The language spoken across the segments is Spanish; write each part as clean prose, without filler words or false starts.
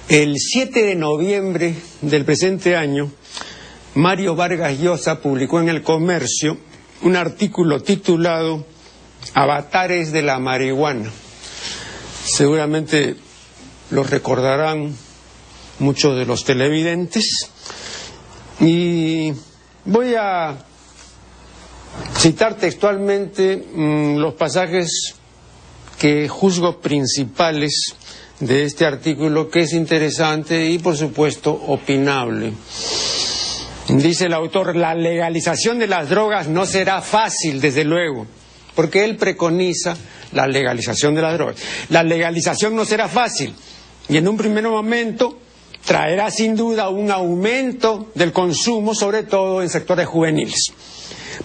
El 7 de noviembre del presente año, Mario Vargas Llosa publicó en El Comercio un artículo titulado Avatares de la marihuana. Seguramente lo recordarán muchos de los televidentes. Y voy a citar textualmente los pasajes que juzgo principales de este artículo, que es interesante y por supuesto opinable. Dice el autor: la legalización de las drogas no será fácil, desde luego, porque él preconiza la legalización de las drogas. La legalización no será fácil y en un primer momento traerá sin duda un aumento del consumo, sobre todo en sectores juveniles.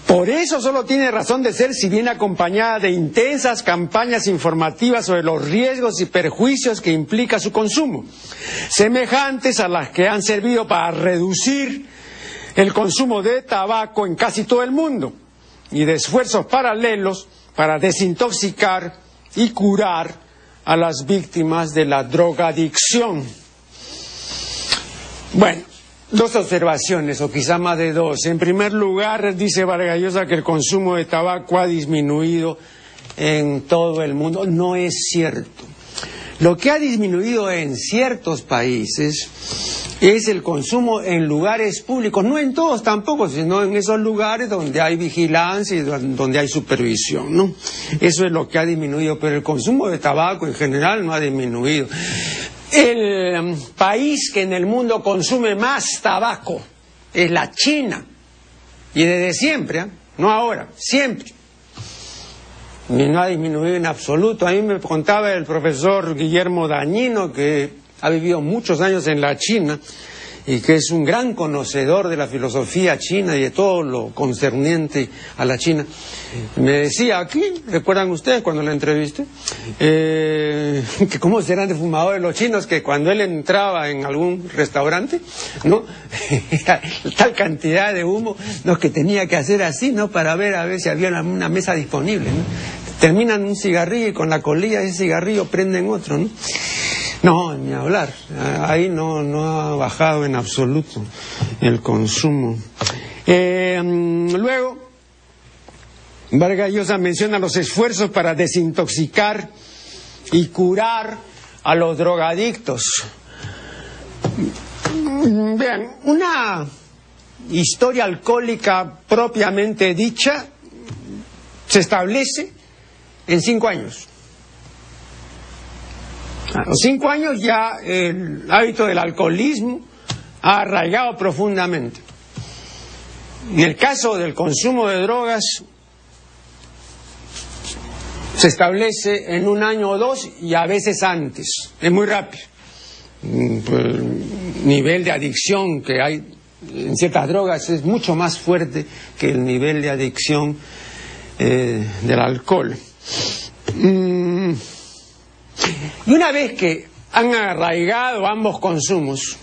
Por eso solo tiene razón de ser si viene acompañada de intensas campañas informativas sobre los riesgos y perjuicios que implica su consumo, semejantes a las que han servido para reducir el consumo de tabaco en casi todo el mundo, y de esfuerzos paralelos para desintoxicar y curar a las víctimas de la drogadicción. Bueno, dos observaciones, o quizá más de dos. En primer lugar, dice Vargas Llosa que el consumo de tabaco ha disminuido en todo el mundo. No es cierto. Lo que ha disminuido en ciertos países es el consumo en lugares públicos, no en todos tampoco, sino en esos lugares donde hay vigilancia y donde hay supervisión, ¿no? Eso es lo que ha disminuido, pero el consumo de tabaco en general no ha disminuido. El país que en el mundo consume más tabaco es la China, y desde siempre, ¿eh? No ahora, siempre. Y no ha disminuido en absoluto. A mí me contaba el profesor Guillermo Dañino, que ha vivido muchos años en la China y que es un gran conocedor de la filosofía china y de todo lo concerniente a la China. Me decía aquí, ¿recuerdan ustedes cuando la entrevisté? Que cómo serán de fumadores los chinos, que cuando él entraba en algún restaurante, ¿no? Tal cantidad de humo, ¿no? Que tenía que hacer así, ¿no? Para ver a ver si había una mesa disponible, ¿no? Terminan un cigarrillo y con la colilla de ese cigarrillo prenden otro, ¿no? No, ni hablar. Ahí no ha bajado en absoluto el consumo. Luego, Vargas Llosa menciona los esfuerzos para desintoxicar y curar a los drogadictos. Vean, una historia alcohólica propiamente dicha se establece en 5 años. A los 5 años ya el hábito del alcoholismo ha arraigado profundamente. En el caso del consumo de drogas, se establece en 1 año o 2 y a veces antes. Es muy rápido. El nivel de adicción que hay en ciertas drogas es mucho más fuerte que el nivel de adicción del alcohol. Y una vez que han arraigado ambos consumos,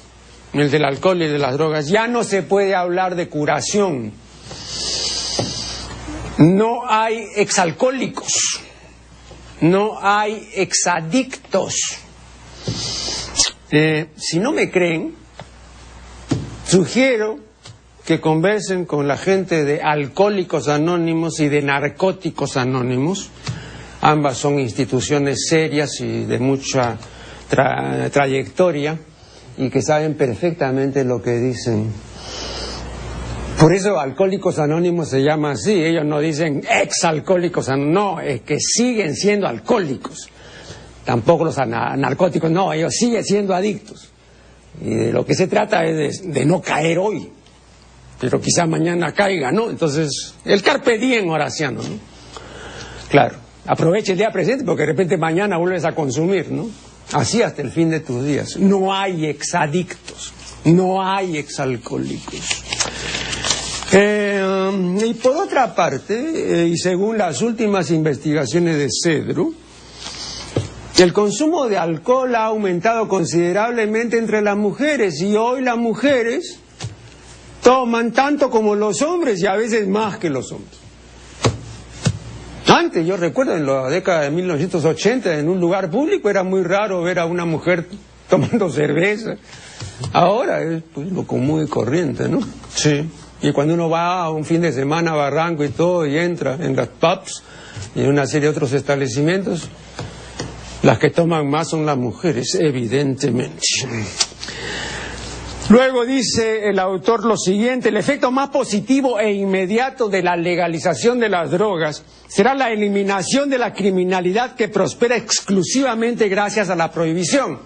el del alcohol y el de las drogas, ya no se puede hablar de curación. No hay exalcohólicos, no hay exadictos. Si no me creen, sugiero que conversen con la gente de Alcohólicos Anónimos y de Narcóticos Anónimos. Ambas son instituciones serias y de mucha trayectoria y que saben perfectamente lo que dicen. Por eso Alcohólicos Anónimos se llama así. Ellos no dicen ex-alcohólicos, no, es que siguen siendo alcohólicos. Tampoco los narcóticos, no, ellos siguen siendo adictos. Y de lo que se trata es de no caer hoy, pero quizá mañana caiga, ¿no? Entonces, el carpe diem horaciano, ¿no? Claro, aprovecha el día presente porque de repente mañana vuelves a consumir, ¿no? Así hasta el fin de tus días. No hay exadictos, no hay exalcohólicos. Y por otra parte, y según las últimas investigaciones de Cedro, el consumo de alcohol ha aumentado considerablemente entre las mujeres y hoy las mujeres toman tanto como los hombres y a veces más que los hombres. Antes, yo recuerdo en la década de 1980, en un lugar público era muy raro ver a una mujer tomando cerveza. Ahora es pues, lo común y corriente, ¿no? Sí. Y cuando uno va a un fin de semana a Barranco y todo, y entra en las pubs y en una serie de otros establecimientos, las que toman más son las mujeres, evidentemente. Luego dice el autor lo siguiente: el efecto más positivo e inmediato de la legalización de las drogas será la eliminación de la criminalidad que prospera exclusivamente gracias a la prohibición.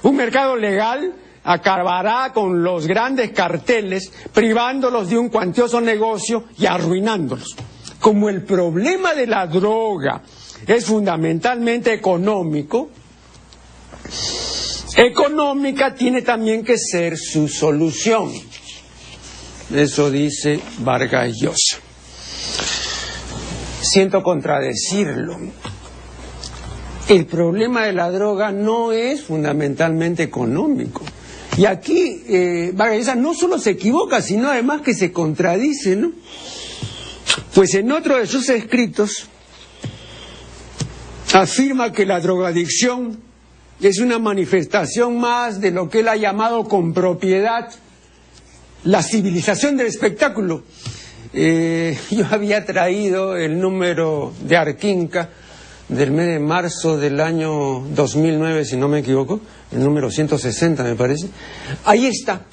Un mercado legal acabará con los grandes carteles, privándolos de un cuantioso negocio y arruinándolos. Como el problema de la droga es fundamentalmente económica tiene también que ser su solución. Eso dice Vargas Llosa. Siento contradecirlo. El problema de la droga no es fundamentalmente económico. Y aquí Vargas Llosa no solo se equivoca, sino además que se contradice, ¿no? Pues en otro de sus escritos afirma que la drogadicción es una manifestación más de lo que él ha llamado con propiedad la civilización del espectáculo. Yo había traído el número de Arquinca del mes de marzo del año 2009, si no me equivoco, el número 160 me parece. Ahí está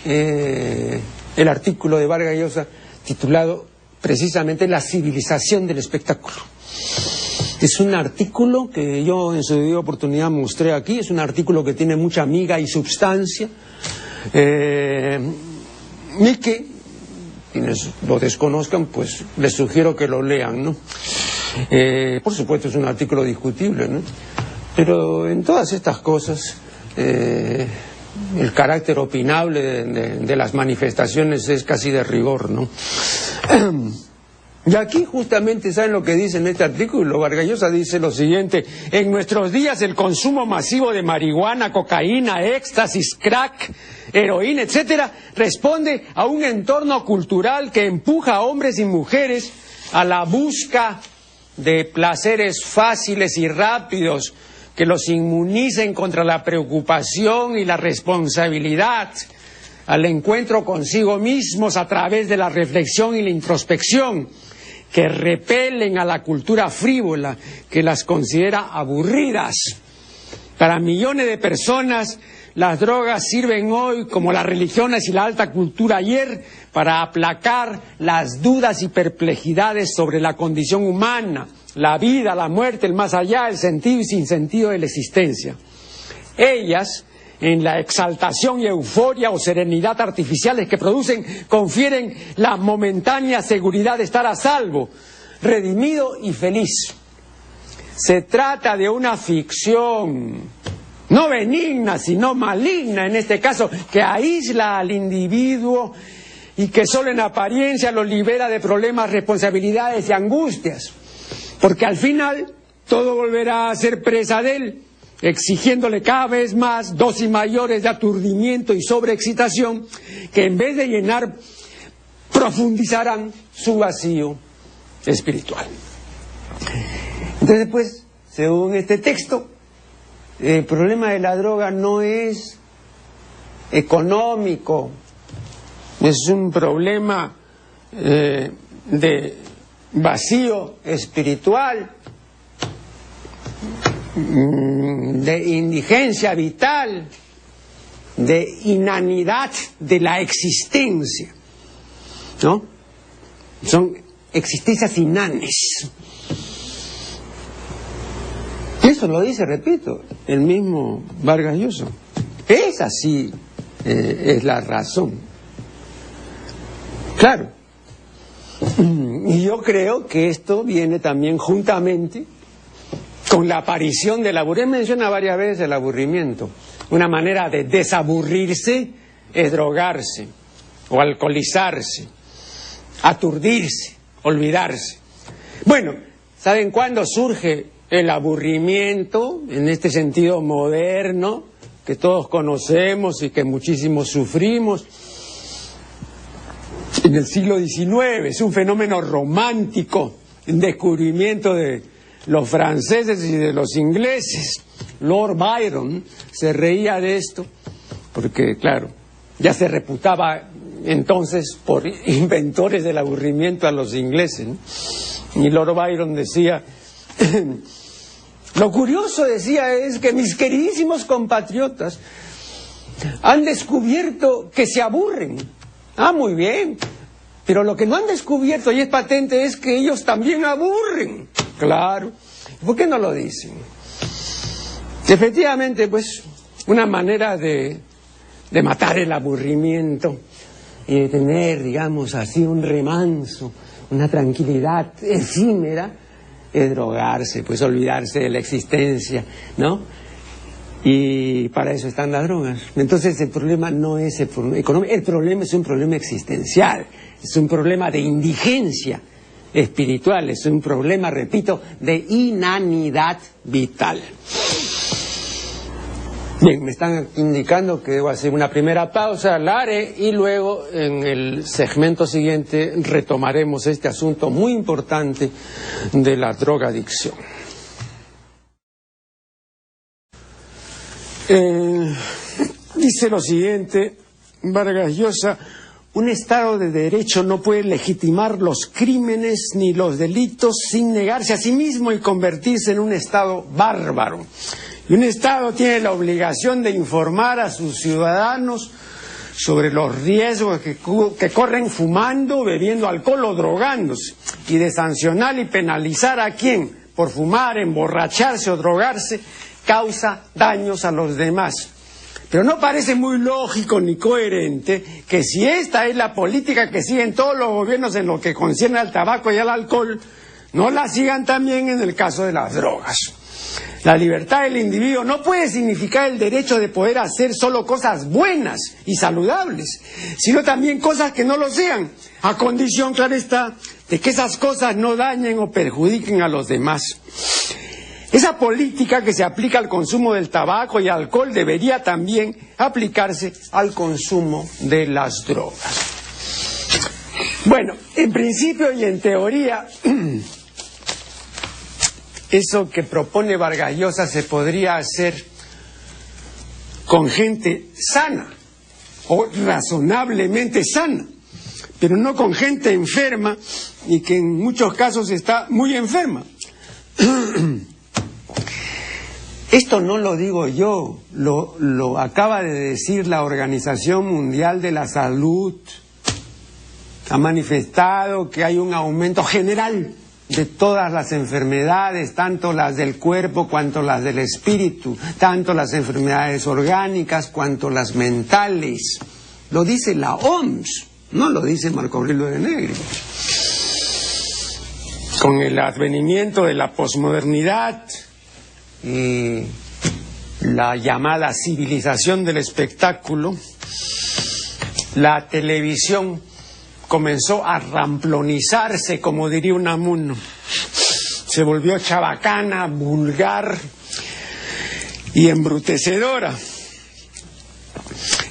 el artículo de Vargas Llosa titulado precisamente La civilización del espectáculo. Es un artículo que yo en su debida oportunidad mostré aquí, es un artículo que tiene mucha miga y substancia, y que quienes lo desconozcan, pues les sugiero que lo lean, ¿no? Por supuesto es un artículo discutible, ¿no? Pero en todas estas cosas, el carácter opinable de las manifestaciones es casi de rigor, ¿no? Y aquí justamente, ¿saben lo que dice en este artículo? Vargas Llosa dice lo siguiente: en nuestros días el consumo masivo de marihuana, cocaína, éxtasis, crack, heroína, etcétera, responde a un entorno cultural que empuja a hombres y mujeres a la busca de placeres fáciles y rápidos que los inmunicen contra la preocupación y la responsabilidad, al encuentro consigo mismos a través de la reflexión y la introspección, que repelen a la cultura frívola, que las considera aburridas. Para millones de personas, las drogas sirven hoy como las religiones y la alta cultura ayer para aplacar las dudas y perplejidades sobre la condición humana, la vida, la muerte, el más allá, el sentido y sinsentido de la existencia. Ellas, en la exaltación y euforia o serenidad artificiales que producen, confieren la momentánea seguridad de estar a salvo, redimido y feliz. Se trata de una ficción, no benigna, sino maligna en este caso, que aísla al individuo y que solo en apariencia lo libera de problemas, responsabilidades y angustias, porque al final todo volverá a ser presa de él, exigiéndole cada vez más dosis mayores de aturdimiento y sobreexcitación que en vez de llenar profundizarán su vacío espiritual. Entonces, pues, según este texto, el problema de la droga no es económico, es un problema de vacío espiritual, de indigencia vital, de inanidad de la existencia, ¿no? Son existencias inanes. Eso lo dice, repito, el mismo Vargas Llosa. Esa sí es la razón. Claro. Y yo creo que esto viene también juntamente con la aparición del aburrimiento. Él menciona varias veces el aburrimiento. Una manera de desaburrirse es drogarse, o alcoholizarse, aturdirse, olvidarse. Bueno, ¿saben cuándo surge el aburrimiento en este sentido moderno que todos conocemos y que muchísimos sufrimos? En el siglo XIX, es un fenómeno romántico, un descubrimiento de los franceses y de los ingleses, Lord Byron se reía de esto, porque claro, ya se reputaba entonces por inventores del aburrimiento a los ingleses, ¿no? Y Lord Byron decía, lo curioso, decía, es que mis queridísimos compatriotas han descubierto que se aburren. Ah, muy bien, pero lo que no han descubierto, y es patente, es que ellos también aburren. Claro, ¿por qué no lo dicen? Efectivamente, pues, una manera de matar el aburrimiento y de tener, digamos así, un remanso, una tranquilidad efímera, es drogarse, pues olvidarse de la existencia, ¿no? Y para eso están las drogas. Entonces el problema no es el problema económico, el problema es un problema existencial, es un problema de indigencia espiritual, es un problema, repito, de inanidad vital. Bien, me están indicando que debo hacer una primera pausa, la haré, y luego en el segmento siguiente retomaremos este asunto muy importante de la drogadicción. Dice lo siguiente Vargas Llosa: un Estado de Derecho no puede legitimar los crímenes ni los delitos sin negarse a sí mismo y convertirse en un Estado bárbaro. Y un Estado tiene la obligación de informar a sus ciudadanos sobre los riesgos que corren fumando, bebiendo alcohol o drogándose, y de sancionar y penalizar a quien, por fumar, emborracharse o drogarse, causa daños a los demás. Pero no parece muy lógico ni coherente que, si esta es la política que siguen todos los gobiernos en lo que concierne al tabaco y al alcohol, no la sigan también en el caso de las drogas. La libertad del individuo no puede significar el derecho de poder hacer solo cosas buenas y saludables, sino también cosas que no lo sean, a condición, claro está, de que esas cosas no dañen o perjudiquen a los demás. Esa política que se aplica al consumo del tabaco y alcohol debería también aplicarse al consumo de las drogas. Bueno, en principio y en teoría, eso que propone Vargas Llosa se podría hacer con gente sana o razonablemente sana, pero no con gente enferma y que en muchos casos está muy enferma. Esto no lo digo yo, lo acaba de decir la Organización Mundial de la Salud. Ha manifestado que hay un aumento general de todas las enfermedades, tanto las del cuerpo cuanto las del espíritu, tanto las enfermedades orgánicas cuanto las mentales. Lo dice la OMS, no lo dice Marco Aurelio de Negri. Con el advenimiento de la posmodernidad y la llamada civilización del espectáculo, la televisión comenzó a ramplonizarse, como diría Unamuno. Se volvió chabacana, vulgar y embrutecedora.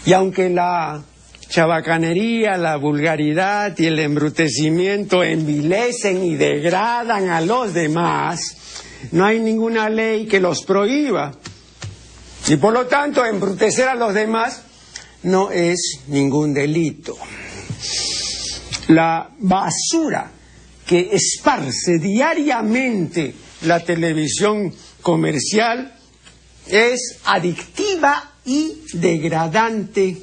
Y aunque la chabacanería, la vulgaridad y el embrutecimiento envilecen y degradan a los demás, no hay ninguna ley que los prohíba. Y por lo tanto, embrutecer a los demás no es ningún delito. La basura que esparce diariamente la televisión comercial es adictiva y degradante.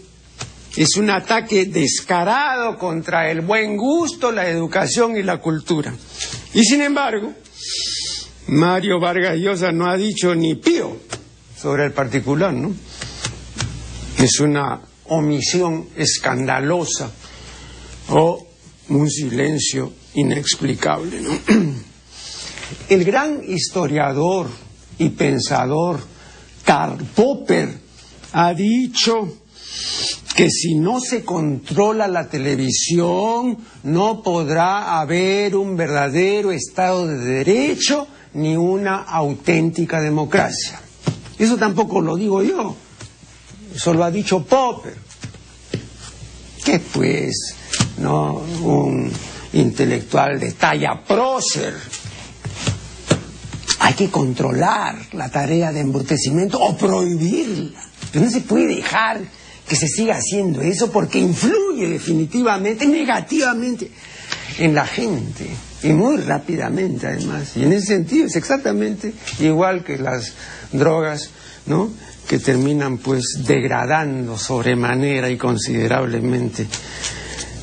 Es un ataque descarado contra el buen gusto, la educación y la cultura. Y sin embargo, Mario Vargas Llosa no ha dicho ni pío sobre el particular, ¿no? Es una omisión escandalosa o un silencio inexplicable, ¿no? El gran historiador y pensador Karl Popper ha dicho que si no se controla la televisión, no podrá haber un verdadero Estado de Derecho ni una auténtica democracia. Eso tampoco lo digo yo, eso lo ha dicho Popper, que pues, no, un intelectual de talla prócer. hay que controlar la tarea de embrutecimiento o prohibirla. Pero no se puede dejar que se siga haciendo eso porque influye definitivamente, negativamente en la gente. Y muy rápidamente además. Y en ese sentido es exactamente igual que las drogas, ¿no?, que terminan pues degradando sobremanera y considerablemente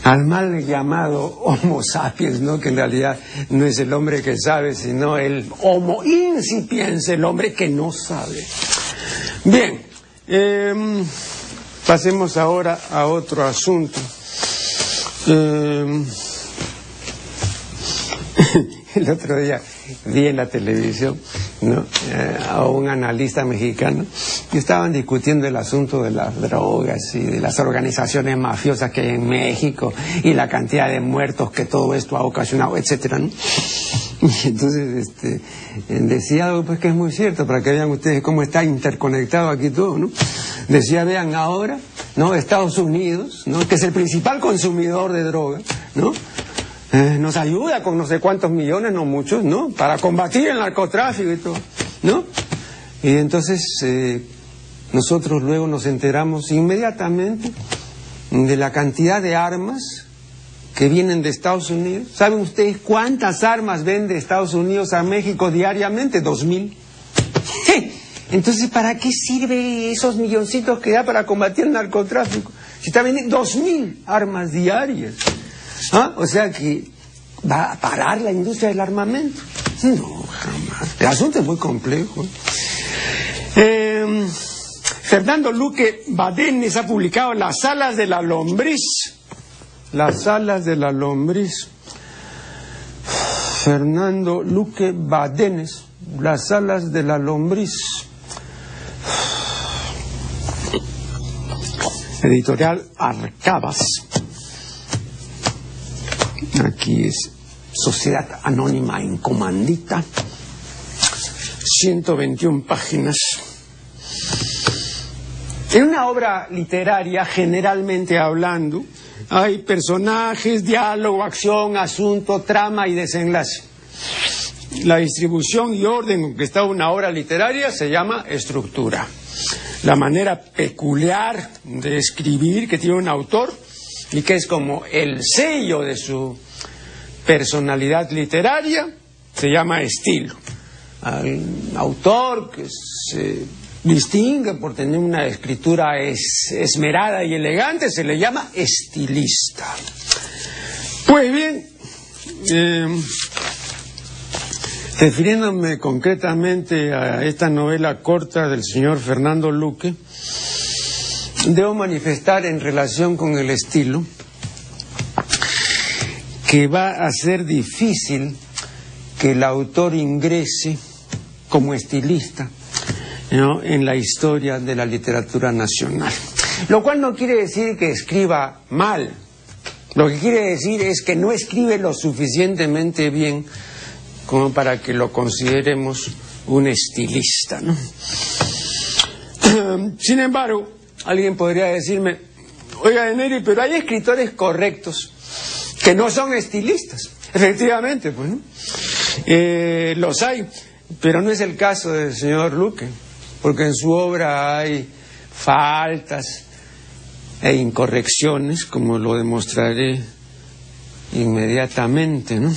al mal llamado Homo sapiens, ¿no?, que en realidad no es el hombre que sabe, sino el Homo incipiens, el hombre que no sabe. Bien, pasemos ahora a otro asunto. El otro día vi en la televisión, ¿no?, a un analista mexicano que estaban discutiendo el asunto de las drogas y de las organizaciones mafiosas que hay en México y la cantidad de muertos que todo esto ha ocasionado, etcétera, ¿no? Y entonces decía algo pues que es muy cierto, para que vean ustedes cómo está interconectado aquí todo, ¿no? Decía, vean ahora, ¿no?, Estados Unidos, ¿no?, que es el principal consumidor de droga, ¿no?, nos ayuda con no sé cuántos millones, no muchos, ¿no?, para combatir el narcotráfico y todo, ¿no? Y entonces nosotros luego nos enteramos inmediatamente de la cantidad de armas que vienen de Estados Unidos. ¿Saben ustedes cuántas armas vende Estados Unidos a México diariamente? 2,000. Entonces, ¿para qué sirve esos milloncitos que da para combatir el narcotráfico? Si está vendiendo 2,000 armas diarias. ¿Ah? O sea que va a parar la industria del armamento. No, jamás. El asunto es muy complejo. Fernando Luque Badenes ha publicado Las alas de la lombriz. Las alas de la lombriz. Fernando Luque Badenes, Las alas de la lombriz. Editorial Arcabas. Aquí es Sociedad Anónima en Comandita, 121 páginas. En una obra literaria, generalmente hablando, hay personajes, diálogo, acción, asunto, trama y desenlace. La distribución y orden con que está una obra literaria se llama estructura. La manera peculiar de escribir que tiene un autor y que es como el sello de su personalidad literaria, se llama estilo. Al autor que se distingue por tener una escritura esmerada y elegante se le llama estilista. Pues bien, refiriéndome concretamente a esta novela corta del señor Fernando Luque, debo manifestar en relación con el estilo que va a ser difícil que el autor ingrese como estilista, ¿no?, en la historia de la literatura nacional. Lo cual no quiere decir que escriba mal. Lo que quiere decir es que no escribe lo suficientemente bien como para que lo consideremos un estilista, ¿no? Sin embargo, alguien podría decirme, oiga, Neri, pero hay escritores correctos que no son estilistas. Efectivamente, pues, ¿no? Los hay, pero no es el caso del señor Luque, porque en su obra hay faltas e incorrecciones, como lo demostraré inmediatamente, ¿no?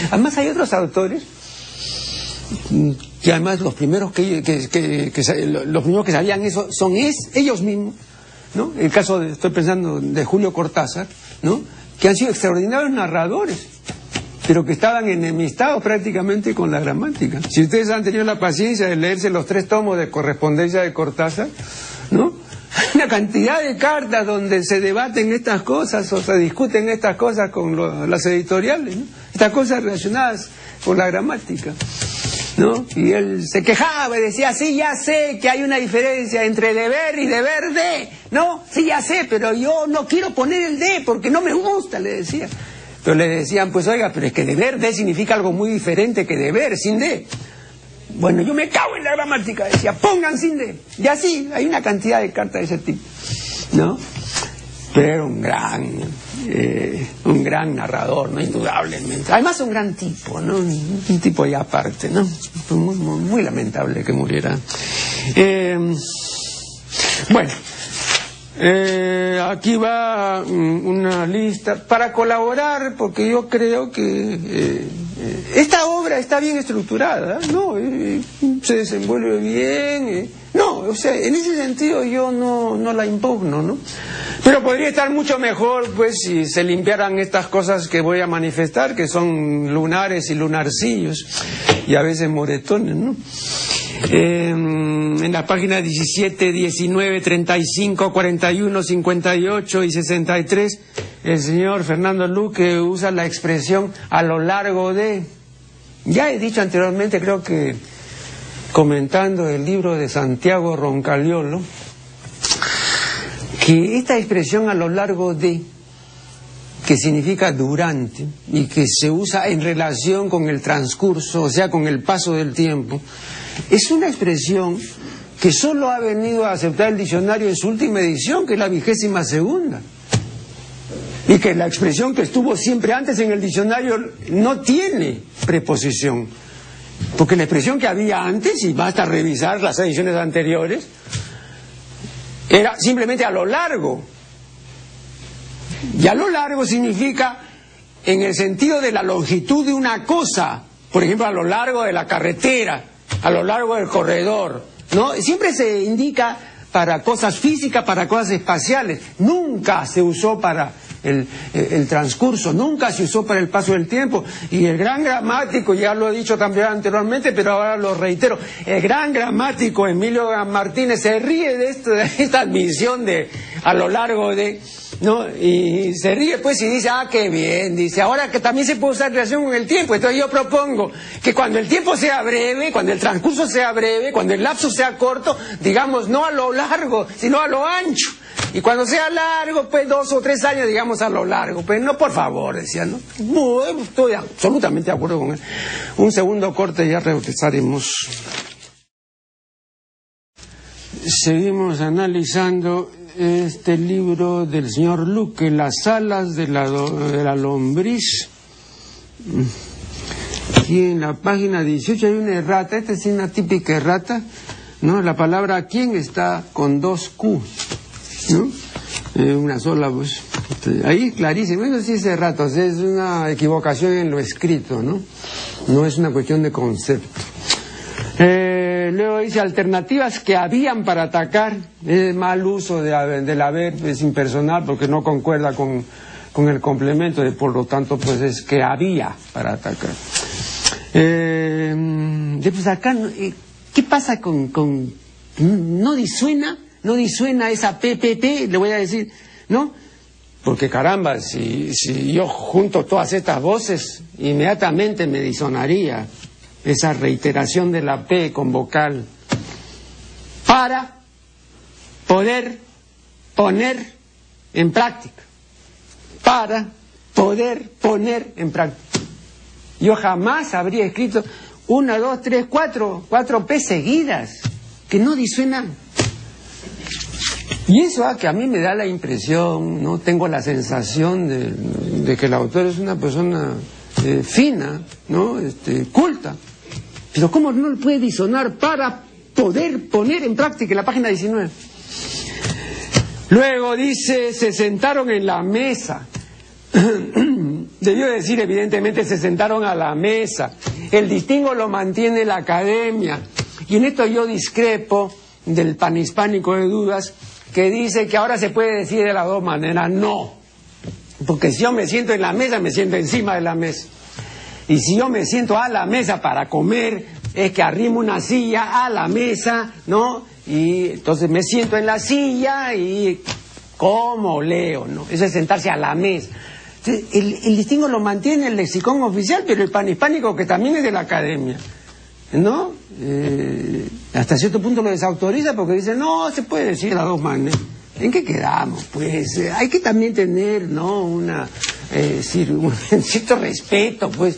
Además hay otros autores que además los primeros que sabían eso son ellos mismos, ¿no? El caso de, estoy pensando, de Julio Cortázar, ¿no?, que han sido extraordinarios narradores, pero que estaban enemistados prácticamente con la gramática. Si ustedes han tenido la paciencia de leerse los 3 tomos de correspondencia de Cortázar, ¿no?, una cantidad de cartas donde se debaten estas cosas o se discuten estas cosas con las editoriales, ¿no?, estas cosas relacionadas con la gramática, ¿no? Y él se quejaba y decía, sí, ya sé que hay una diferencia entre deber y deber de, ¿no? Sí, ya sé, pero yo no quiero poner el de porque no me gusta, le decía. Pero le decían, pues oiga, pero es que deber de significa algo muy diferente que deber sin de. Bueno, yo me cago en la gramática, decía, pongan sin de. Y así, hay una cantidad de cartas de ese tipo, ¿no? pero era un gran narrador, ¿no? Indudablemente. Además un gran tipo, ¿no? Un tipo ya aparte, ¿no? Muy, muy, muy lamentable que muriera. Bueno, aquí va una lista para colaborar, porque yo creo que esta obra está bien estructurada, ¿no? Se desenvuelve bien. No, o sea, en ese sentido yo no la impugno, ¿no? Pero podría estar mucho mejor, pues, si se limpiaran estas cosas que voy a manifestar, que son lunares y lunarcillos, y a veces moretones, ¿no? En la página 17, 19, 35, 41, 58 y 63, el señor Fernando Luque usa la expresión a lo largo de... Ya he dicho anteriormente, creo que comentando el libro de Santiago Roncaliolo, que esta expresión a lo largo de, que significa durante, y que se usa en relación con el transcurso, o sea, con el paso del tiempo, es una expresión que solo ha venido a aceptar el diccionario en su última edición, que es la 22ª. Y que la expresión que estuvo siempre antes en el diccionario no tiene preposición. Porque la expresión que había antes, y basta revisar las ediciones anteriores, era simplemente a lo largo. Y a lo largo significa en el sentido de la longitud de una cosa. Por ejemplo, a lo largo de la carretera, a lo largo del corredor, ¿no? Siempre se indica para cosas físicas, para cosas espaciales. Nunca se usó para el transcurso, nunca se usó para el paso del tiempo. Y el gran gramático, ya lo he dicho también anteriormente, pero ahora lo reitero, el gran gramático Emilio Martínez se ríe de esta admisión de a lo largo de... ¿no? Y se ríe pues y dice, qué bien, dice, ahora que también se puede usar en relación con el tiempo. Entonces yo propongo que cuando el tiempo sea breve, cuando el transcurso sea breve, cuando el lapso sea corto, digamos no a lo largo, sino a lo ancho. Y cuando sea largo, pues 2 o 3 años, digamos a lo largo. Pues no, por favor, decía, ¿no? Estoy absolutamente de acuerdo con él. Un segundo corte y ya regresaremos. Seguimos analizando este libro del señor Luque, Las alas de la lombriz. Aquí en la página 18 hay una errata, esta es una típica errata, ¿no? La palabra quién está con 2 Q, ¿no? Una sola, pues. Ahí clarísimo, eso sí es errata, o sea, es una equivocación en lo escrito, ¿no? No es una cuestión de concepto. Luego dice alternativas que habían para atacar, es mal uso del haber, es impersonal porque no concuerda con el complemento, y por lo tanto pues es que había para atacar. Pues acá, ¿qué pasa con no disuena esa PPP, le voy a decir, ¿no? Porque caramba, si yo junto todas estas voces, inmediatamente me disonaría esa reiteración de la P con vocal, para poder poner en práctica, para poder poner en práctica. Yo jamás habría escrito 1, 2, 3, 4 P seguidas, que no disuenan. Y eso que a mí me da la impresión, no tengo la sensación de que el autor es una persona fina, ¿no? Culta. Pero ¿cómo no le puede disonar para poder poner en práctica en la página 19? Luego dice, se sentaron en la mesa. Debió decir, evidentemente, se sentaron a la mesa. El distingo lo mantiene la academia. Y en esto yo discrepo del panhispánico de Dudas, que dice que ahora se puede decir de las dos maneras. No. Porque si yo me siento en la mesa, me siento encima de la mesa. Y si yo me siento a la mesa para comer, es que arrimo una silla a la mesa, ¿no? Y entonces me siento en la silla y como leo, ¿no? Eso es sentarse a la mesa. Entonces, el distingo lo mantiene el lexicón oficial, pero el panhispánico, que también es de la academia, ¿no? Hasta cierto punto lo desautoriza porque dice, no, se puede decir de las dos maneras. ¿En qué quedamos? Pues hay que también tener, ¿no? Un cierto respeto, pues,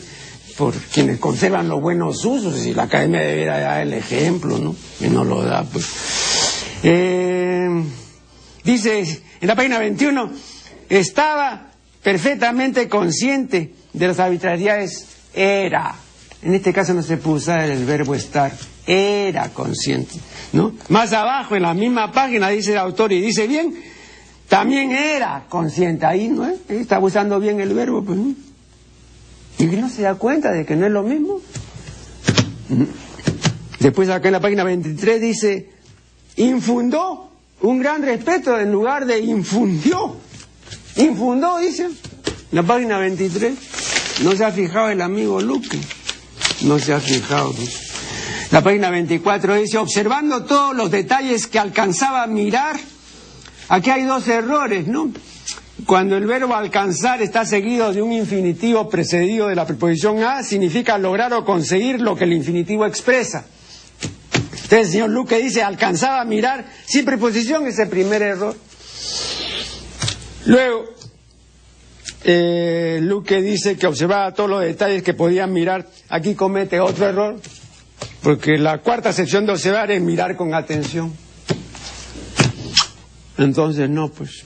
por quienes conservan los buenos usos, y la academia debería dar el ejemplo, ¿no? Y no lo da, pues. Dice, En la página 21, estaba perfectamente consciente de las arbitrariedades. Era. En este caso no se puede usar el verbo estar. Era consciente, ¿no? Más abajo, en la misma página, dice el autor, y dice bien, también era consciente. Ahí, ¿no? Está usando bien el verbo, pues, ¿no? ¿Y que no se da cuenta de que no es lo mismo? Después acá en la página 23 dice, infundó un gran respeto en lugar de infundió. Infundó, dice, en la página 23. No se ha fijado el amigo Luque. No se ha fijado, ¿no? La página 24 dice, observando todos los detalles que alcanzaba a mirar. Aquí hay dos errores, ¿no? Cuando el verbo alcanzar está seguido de un infinitivo precedido de la preposición a, significa lograr o conseguir lo que el infinitivo expresa. Entonces el señor Luque dice, alcanzaba a mirar sin preposición, es el primer error. Luego, Luque dice que observaba todos los detalles que podían mirar. Aquí comete otro error, porque la cuarta acepción de observar es mirar con atención. Entonces no, pues,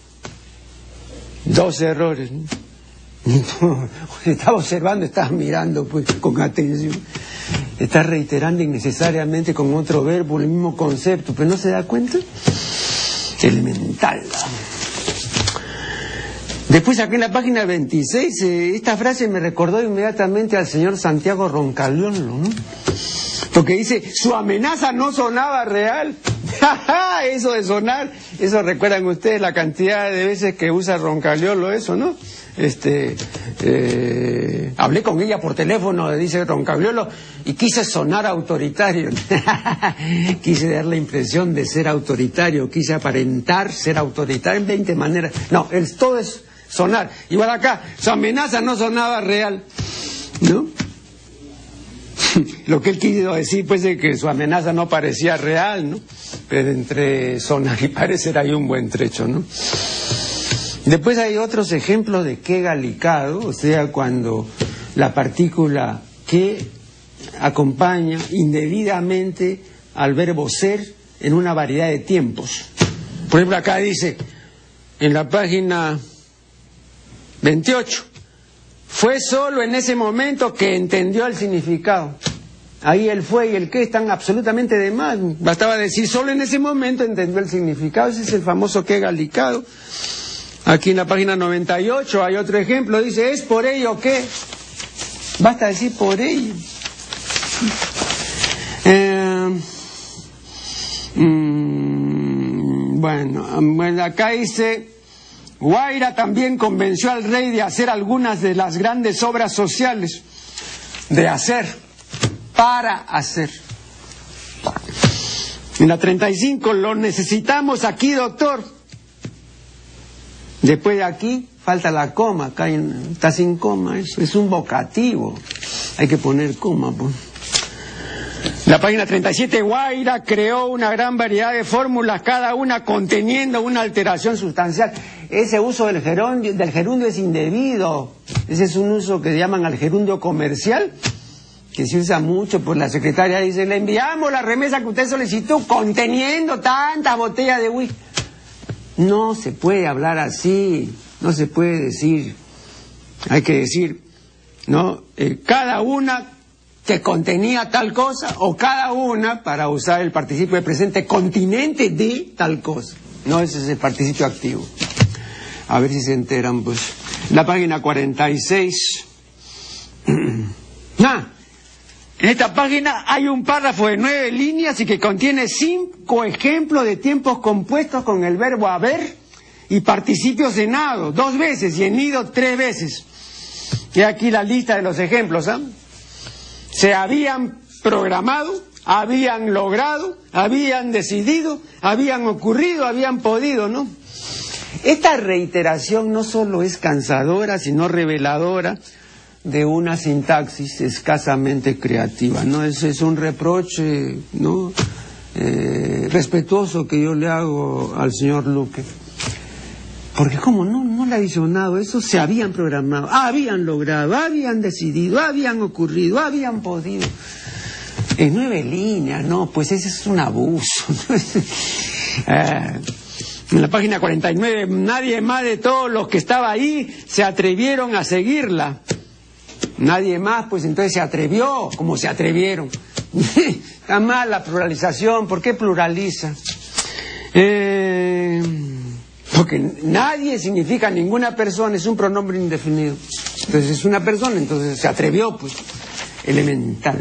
dos errores, ¿no? Estaba observando, estaba mirando, pues, con atención. Está reiterando innecesariamente con otro verbo el mismo concepto, pero no se da cuenta. Elemental. Después aquí en la página 26, esta frase me recordó inmediatamente al señor Santiago Roncaliolo, ¿no? Porque dice, su amenaza no sonaba real. Eso de sonar, eso recuerdan ustedes la cantidad de veces que usa Roncaliolo eso, ¿no? Hablé con ella por teléfono, dice Roncaliolo, y quise sonar autoritario. Quise dar la impresión de ser autoritario, quise aparentar ser autoritario en 20 maneras. No, todo es sonar. Igual acá, su amenaza no sonaba real, ¿no? Lo que él quiso decir, pues, es que su amenaza no parecía real, ¿no? Pero entre sonar y parecer hay un buen trecho, ¿no? Después hay otros ejemplos de que galicado, o sea, cuando la partícula que acompaña indebidamente al verbo ser en una variedad de tiempos. Por ejemplo, acá dice, en la página 28, fue solo en ese momento que entendió el significado. Ahí el fue y el que están absolutamente de más. Bastaba decir, solo en ese momento entendió el significado. Ese es el famoso que galicado. Aquí en la página 98 hay otro ejemplo. Dice, es por ello que... Basta decir por ello. Bueno, acá dice... Guaira también convenció al rey de hacer algunas de las grandes obras sociales. De hacer, para hacer. En la 35, lo necesitamos aquí, doctor. Después de aquí, falta la coma. Acá está sin coma, eso es un vocativo. Hay que poner coma, pues. La página 37, Guaira creó una gran variedad de fórmulas, cada una conteniendo una alteración sustancial. Ese uso del gerundio es indebido. Ese es un uso que llaman al gerundio comercial, que se usa mucho, pues la secretaria dice, le enviamos la remesa que usted solicitó conteniendo tantas botellas de whisky. No se puede hablar así, no se puede decir. Hay que decir, ¿no? Cada una que contenía tal cosa, o cada una, para usar el participio de presente, continente de tal cosa. No, ese es el participio activo. A ver si se enteran, pues. La página 46. En esta página hay un párrafo de 9 líneas y que contiene 5 ejemplos de tiempos compuestos con el verbo haber y participios en ado 2 veces y en ido 3 veces. Y aquí la lista de los ejemplos, ¿ah? Se habían programado, habían logrado, habían decidido, habían ocurrido, habían podido, ¿no? Esta reiteración no solo es cansadora, sino reveladora de una sintaxis escasamente creativa, ¿no? Ese es un reproche, ¿no? Respetuoso que yo le hago al señor Luque. Porque como no le ha adicionado eso, se habían programado, habían logrado, habían decidido, habían ocurrido, habían podido. En 9 líneas, no, pues ese es un abuso. En la página 49, nadie más de todos los que estaban ahí se atrevieron a seguirla. Nadie más, pues entonces se atrevió, como se atrevieron. Está mal la pluralización, ¿por qué pluraliza? Porque nadie significa ninguna persona, es un pronombre indefinido. Entonces es una persona, entonces se atrevió, pues, elemental.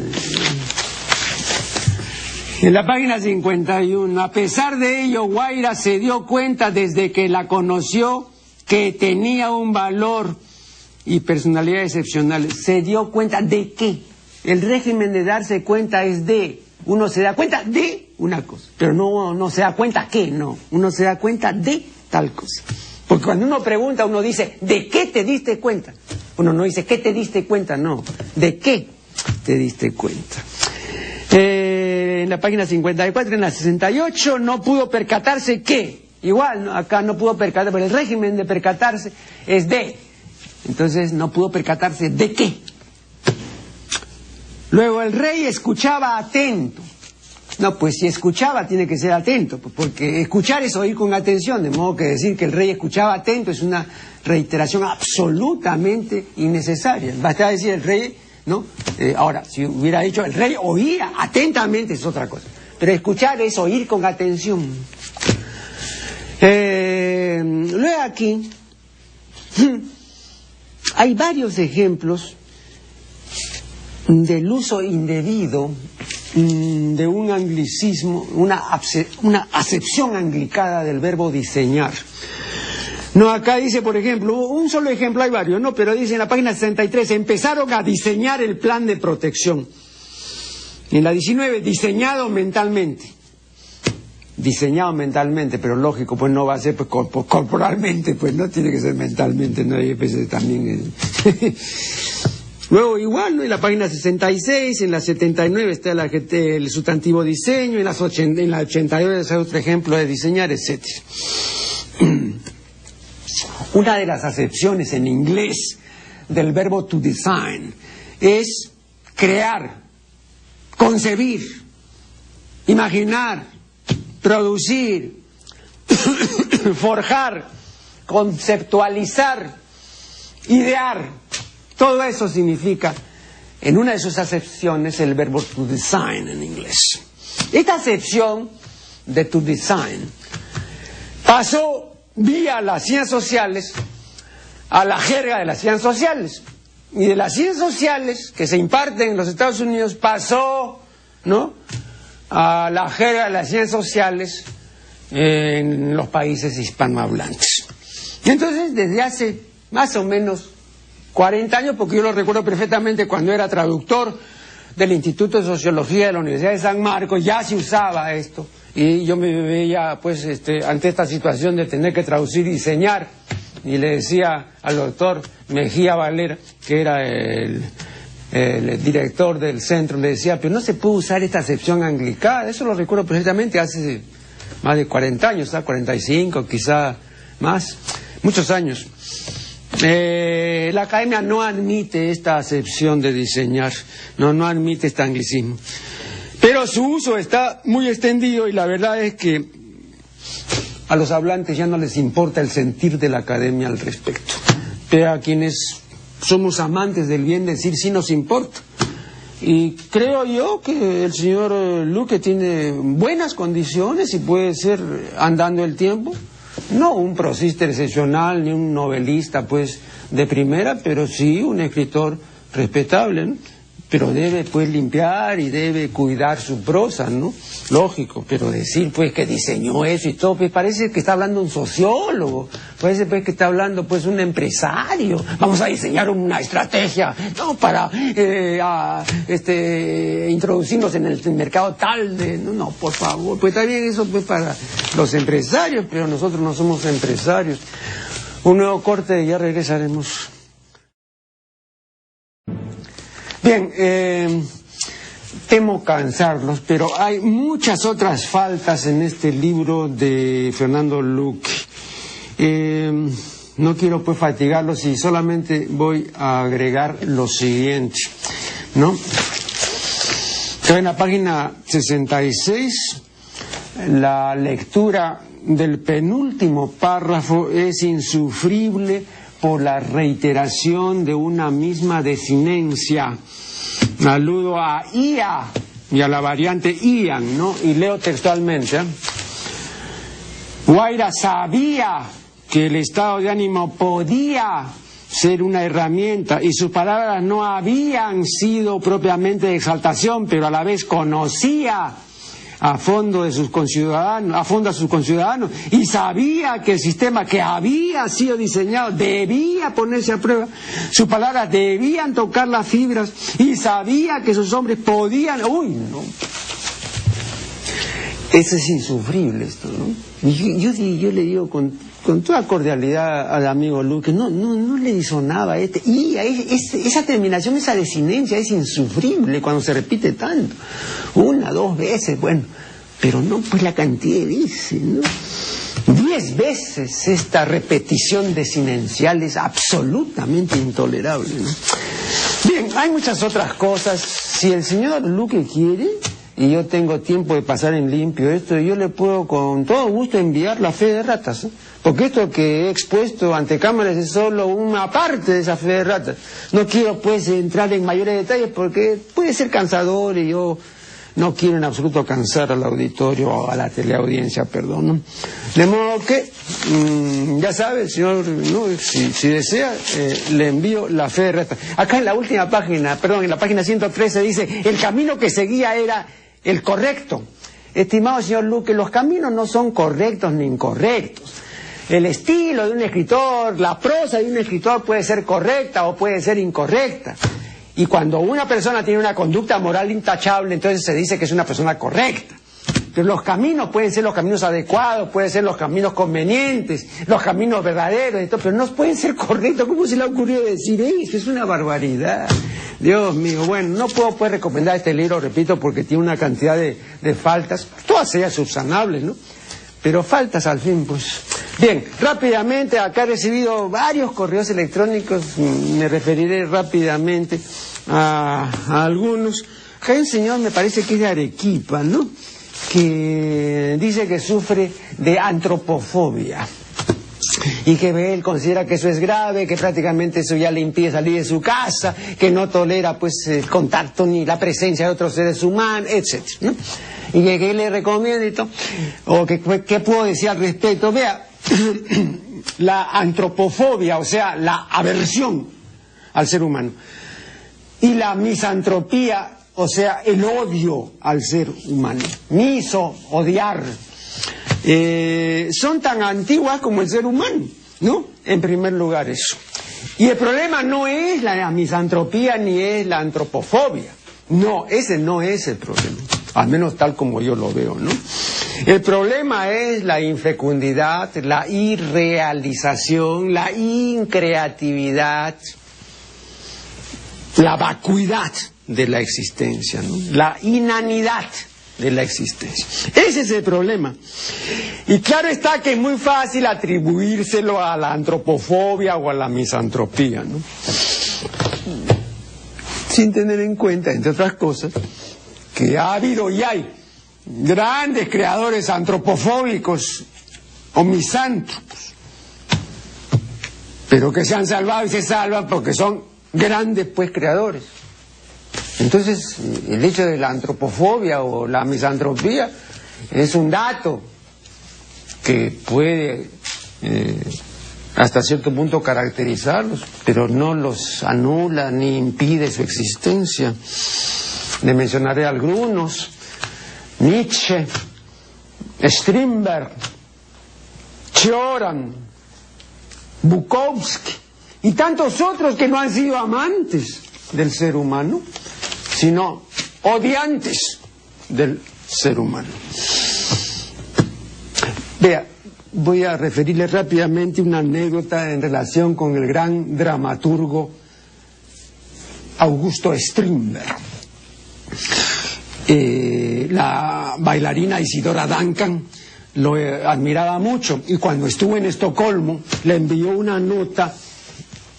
En la página 51, a pesar de ello, Guaira se dio cuenta desde que la conoció que tenía un valor y personalidad excepcionales. ¿Se dio cuenta de qué? El régimen de darse cuenta es de. Uno se da cuenta de una cosa, pero no se da cuenta qué, no. Uno se da cuenta de tal cosa. Porque cuando uno pregunta, uno dice, ¿de qué te diste cuenta? Uno no dice, ¿qué te diste cuenta? No, ¿de qué te diste cuenta? En la página 54, en la 68, no pudo percatarse que, igual, ¿no? Acá no pudo percatarse, pero el régimen de percatarse es de. Entonces no pudo percatarse de qué. Luego el rey escuchaba atento. No, pues si escuchaba tiene que ser atento, porque escuchar es oír con atención, de modo que decir que el rey escuchaba atento es una reiteración absolutamente innecesaria. Basta decir el rey, ¿no? Ahora, si hubiera dicho el rey oía atentamente es otra cosa, pero escuchar es oír con atención. Luego aquí hay varios ejemplos del uso indebido de un anglicismo, una acepción anglicana del verbo diseñar. No, acá dice, por ejemplo, un solo ejemplo, hay varios, ¿no? Pero dice en la página 63, empezaron a diseñar el plan de protección. En la 19, diseñado mentalmente. Diseñado mentalmente, pero lógico, pues no va a ser pues, corporalmente, pues no tiene que ser mentalmente, no hay veces también. Luego igual, ¿no? En la página 66, en la 79 está el sustantivo diseño, en la 82 es otro ejemplo de diseñar, etc. Una de las acepciones en inglés del verbo to design es crear, concebir, imaginar, producir, forjar, conceptualizar, idear. Todo eso significa, en una de sus acepciones, el verbo to design en inglés. Esta acepción de to design pasó vía las ciencias sociales a la jerga de las ciencias sociales. Y de las ciencias sociales que se imparten en los Estados Unidos pasó, ¿no?, a la jerga de las ciencias sociales en los países hispanohablantes. Y entonces, desde hace más o menos 40 años, porque yo lo recuerdo perfectamente cuando era traductor del Instituto de Sociología de la Universidad de San Marcos, ya se usaba esto. Y yo me veía, pues, ante esta situación de tener que traducir y diseñar. Y le decía al doctor Mejía Valera, que era el director del centro, le decía, pero no se puede usar esta acepción anglicana. Eso lo recuerdo perfectamente hace más de 40 años, ¿sabes? 45, quizá más, muchos años. La academia no admite esta acepción de diseñar, no admite este anglicismo. Pero su uso está muy extendido y la verdad es que a los hablantes ya no les importa el sentir de la academia al respecto. Pero a quienes somos amantes del bien decir sí nos importa. Y creo yo que el señor Luque tiene buenas condiciones y puede ser, andando el tiempo, no un prosista excepcional ni un novelista pues de primera, pero sí un escritor respetable, ¿no? Pero debe pues limpiar y debe cuidar su prosa, ¿no? Lógico, pero decir pues que diseñó eso y todo, pues parece que está hablando un sociólogo, parece pues que está hablando pues un empresario. Vamos a diseñar una estrategia, ¿no?, para introducirnos en el mercado tal de... No, por favor, pues está bien eso pues para los empresarios, pero nosotros no somos empresarios. Un nuevo corte y ya regresaremos. Bien, temo cansarlos, pero hay muchas otras faltas en este libro de Fernando Luque. No quiero pues fatigarlos y solamente voy a agregar lo siguiente, ¿no? En la página 66, la lectura del penúltimo párrafo es insufrible por la reiteración de una misma desinencia. Aludo a IA y a la variante Ian, ¿no? Y leo textualmente. Guaira sabía que el estado de ánimo podía ser una herramienta y sus palabras no habían sido propiamente de exaltación, pero a la vez conocía a fondo a sus conciudadanos y sabía que el sistema que había sido diseñado debía ponerse a prueba. Sus palabras debían tocar las fibras y sabía que sus hombres podían... ¡Uy, no! Eso es insufrible esto, ¿no? Yo le digo con toda cordialidad al amigo Luque, no le disonaba esa terminación, esa desinencia es insufrible cuando se repite tanto, 1, 2 veces, bueno, pero no pues la cantidad de veces, ¿no? 10 veces esta repetición desinencial es absolutamente intolerable, ¿no? Bien, hay muchas otras cosas. Si el señor Luque quiere, y yo tengo tiempo de pasar en limpio esto, yo le puedo con todo gusto enviar la fe de ratas, ¿eh? Porque esto que he expuesto ante cámaras es solo una parte de esa fe de ratas. No quiero pues entrar en mayores detalles porque puede ser cansador y yo no quiero en absoluto cansar al auditorio o a la teleaudiencia, perdón, ¿no? De modo que, ya sabe, el señor, ¿no? si desea, le envío la fe de ratas. Acá en la última página, perdón, en la página 113 dice, el camino que seguía era el correcto. Estimado señor Luque, los caminos no son correctos ni incorrectos. El estilo de un escritor, la prosa de un escritor puede ser correcta o puede ser incorrecta. Y cuando una persona tiene una conducta moral intachable, entonces se dice que es una persona correcta. Pero los caminos pueden ser los caminos adecuados, pueden ser los caminos convenientes, los caminos verdaderos, y todo, pero no pueden ser correctos. ¿Cómo se le ha ocurrido decir eso? Es una barbaridad. Dios mío, bueno, no puedo pues recomendar este libro, repito, porque tiene una cantidad de faltas, todas ellas subsanables, ¿no? Pero faltas al fin, pues. Bien, rápidamente, acá he recibido varios correos electrónicos, me referiré rápidamente a algunos. Acá hay un señor, me parece que es de Arequipa, ¿no?, que dice que sufre de antropofobia y que él considera que eso es grave, que prácticamente eso ya le impide salir de su casa, que no tolera pues el contacto ni la presencia de otros seres humanos, etcétera, ¿no? Y que le recomiendo, o que qué puedo decir al respecto. Vea, la antropofobia, o sea, la aversión al ser humano, y la misantropía, o sea, el odio al ser humano, odiar, son tan antiguas como el ser humano, ¿no? En primer lugar eso. Y el problema no es la misantropía ni es la antropofobia. No, ese no es el problema, al menos tal como yo lo veo, ¿no? El problema es la infecundidad, la irrealización, la increatividad, la vacuidad de la existencia, ¿no? La inanidad de la existencia. Ese es el problema. Y claro está que es muy fácil atribuírselo a la antropofobia o a la misantropía, ¿no? Sin tener en cuenta, entre otras cosas, que ha habido y hay grandes creadores antropofóbicos o misántropos, pero que se han salvado y se salvan porque son grandes pues creadores. Entonces, el hecho de la antropofobia o la misantropía es un dato que puede hasta cierto punto caracterizarlos, pero no los anula ni impide su existencia. Le mencionaré algunos: Nietzsche, Strindberg, Cioran, Bukowski y tantos otros que no han sido amantes del ser humano, sino odiantes del ser humano. Vea, voy a referirle rápidamente una anécdota en relación con el gran dramaturgo Augusto Strindberg. La bailarina Isidora Duncan lo admiraba mucho y cuando estuvo en Estocolmo le envió una nota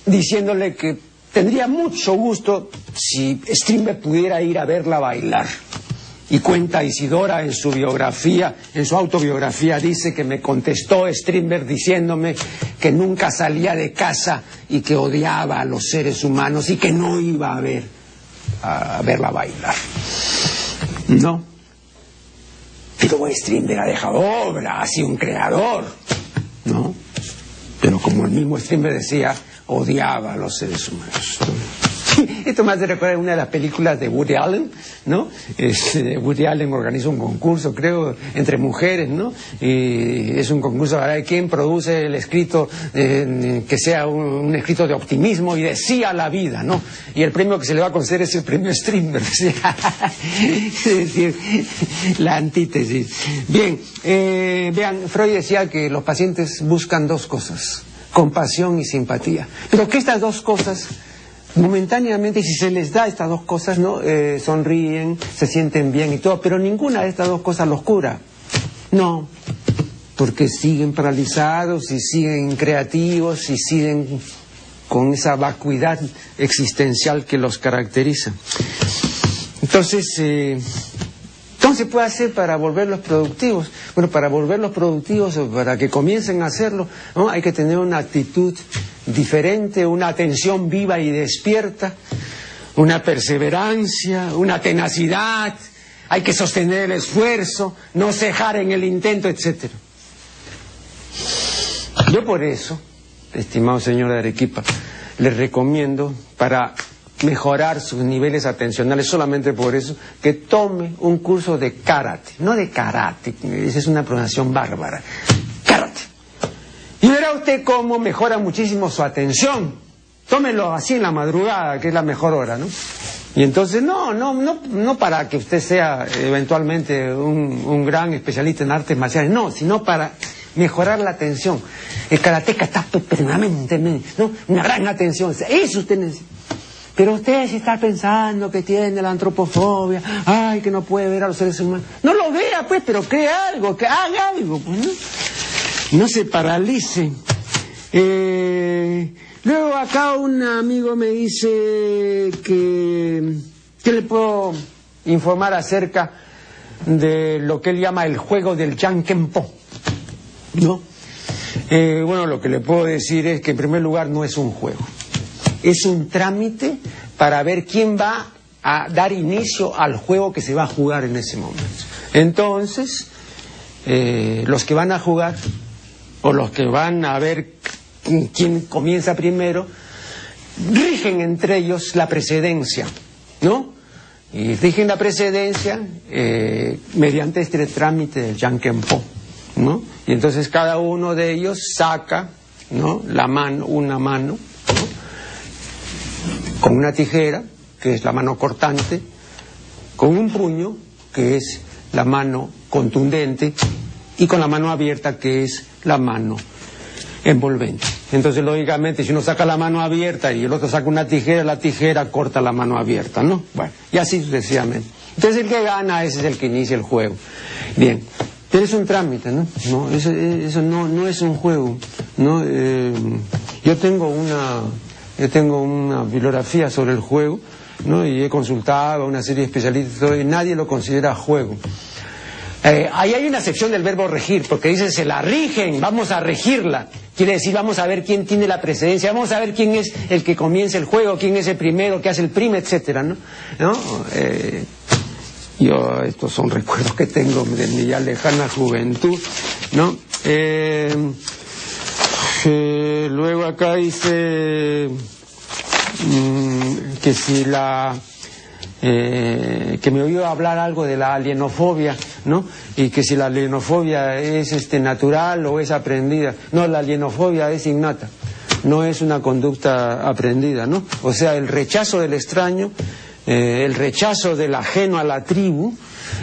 diciéndole que tendría mucho gusto si Strindberg pudiera ir a verla bailar. Y cuenta Isidora en su biografía, en su autobiografía, dice que me contestó Strindberg diciéndome que nunca salía de casa y que odiaba a los seres humanos y que no iba a verla bailar. No. Pero Strindberg ha dejado obra, ha sido un creador, ¿no? Pero como el mismo Strindberg decía, odiaba a los seres humanos. Esto me hace recordar una de las películas de Woody Allen, ¿no? Woody Allen organiza un concurso, creo, entre mujeres, ¿no? Y es un concurso para ver quién produce el escrito que sea un escrito de optimismo y de sí a la vida, ¿no? Y el premio que se le va a conceder es el premio Strindberg. Es decir, la antítesis. Bien, vean, Freud decía que los pacientes buscan dos cosas: compasión y simpatía. Pero que estas dos cosas, momentáneamente, si se les da estas dos cosas, ¿no? Sonríen, se sienten bien y todo, pero ninguna de estas dos cosas los cura. No, porque siguen paralizados y siguen creativos y siguen con esa vacuidad existencial que los caracteriza. Entonces, ¿cómo se puede hacer para volverlos productivos? Bueno, para volverlos productivos o para que comiencen a hacerlo, ¿no? Hay que tener una actitud diferente, una atención viva y despierta, una perseverancia, una tenacidad, hay que sostener el esfuerzo, no cejar en el intento, etc. Yo por eso, estimado señor de Arequipa, les recomiendo, para mejorar sus niveles atencionales, solamente por eso, que tome un curso de karate, no de karate, esa es una pronunciación bárbara, karate. Y verá usted cómo mejora muchísimo su atención. Tómelo así en la madrugada, que es la mejor hora, ¿no? Y entonces, no para que usted sea eventualmente un gran especialista en artes marciales, no, sino para mejorar la atención. El karateca está permanente, ¿no? Una gran atención, eso usted necesita. Pero usted si está pensando que tiene la antropofobia, ay, que no puede ver a los seres humanos, no lo vea, pues, pero crea algo, que haga algo, pues, ¿no? No se paralice. Luego acá un amigo me dice que le puedo informar acerca de lo que él llama el juego del Jankenpo, ¿no? Bueno, lo que le puedo decir es que en primer lugar no es un juego, es un trámite para ver quién va a dar inicio al juego que se va a jugar en ese momento. Entonces, los que van a jugar o los que van a ver quién comienza primero, rigen entre ellos la precedencia, ¿no? Y rigen la precedencia mediante este trámite del Jankenpo, ¿no? Y entonces cada uno de ellos saca, ¿no?, una mano, ¿no?, con una tijera, que es la mano cortante, con un puño, que es la mano contundente, y con la mano abierta, que es la mano envolvente. Entonces, lógicamente, si uno saca la mano abierta y el otro saca una tijera, la tijera corta la mano abierta, ¿no? Bueno, y así sucesivamente. Entonces, el que gana, ese es el que inicia el juego. Bien, pero es un trámite, ¿no? No, eso no es un juego, ¿no? Yo tengo una bibliografía sobre el juego, ¿no? Y he consultado a una serie de especialistas y nadie lo considera juego. Ahí hay una sección del verbo regir, porque dice se la rigen, vamos a regirla. Quiere decir, vamos a ver quién tiene la precedencia, vamos a ver quién es el que comienza el juego, quién es el primero, que hace el prime, etcétera, ¿no? Yo, estos son recuerdos que tengo de mi ya lejana juventud, ¿no? Luego acá dice que si que me oyó hablar algo de la alienofobia, ¿no? Y que si la alienofobia es natural o es aprendida. No, la alienofobia es innata, no es una conducta aprendida, ¿no? O sea, el rechazo del extraño, el rechazo del ajeno a la tribu,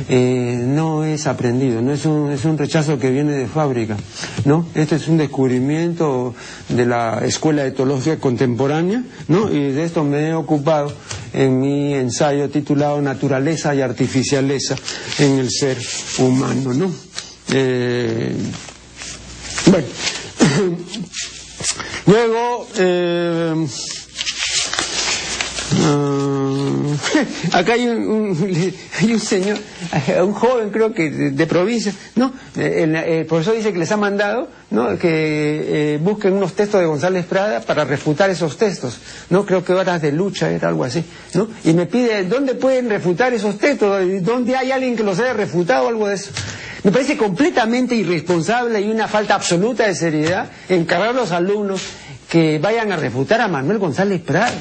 no es aprendido, no es un rechazo que viene de fábrica, ¿no? Este es un descubrimiento de la Escuela Etológica Contemporánea, ¿no? Y de esto me he ocupado en mi ensayo titulado Naturaleza y Artificialeza en el Ser Humano, ¿no? Bueno, luego acá hay un señor, un joven creo que de provincia, ¿no? El profesor dice que les ha mandado, ¿no? Que busquen unos textos de González Prada para refutar esos textos, ¿no? Creo que Horas de Lucha era algo así, ¿no? Y me pide, ¿dónde pueden refutar esos textos? ¿Dónde hay alguien que los haya refutado o algo de eso? Me parece completamente irresponsable y una falta absoluta de seriedad encargar a los alumnos que vayan a refutar a Manuel González Prada.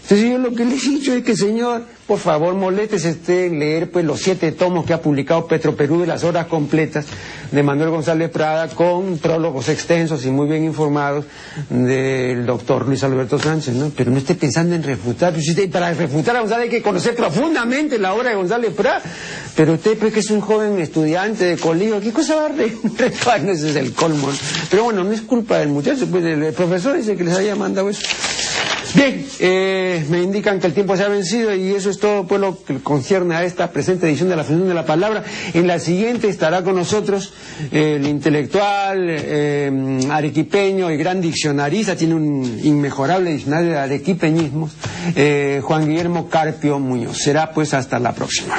Entonces yo lo que le he dicho es que, señor, por favor, moléstese usted en leer pues los 7 tomos que ha publicado Petroperú de las obras completas de Manuel González Prada, con prólogos extensos y muy bien informados del doctor Luis Alberto Sánchez, ¿no? Pero no esté pensando en refutar. Para refutar a González hay que conocer profundamente la obra de González Prada. Pero usted, pues, que es un joven estudiante de colegio, ¿qué cosa va a refutar? Ese es el colmo, ¿no? Pero bueno, no es culpa del muchacho, pues el profesor dice que les haya mandado eso. Bien, me indican que el tiempo se ha vencido y eso es todo pues lo que concierne a esta presente edición de la Función de la Palabra. En la siguiente estará con nosotros el intelectual arequipeño y gran diccionarista, tiene un inmejorable diccionario de arequipeñismos, Juan Guillermo Carpio Muñoz. Será pues hasta la próxima.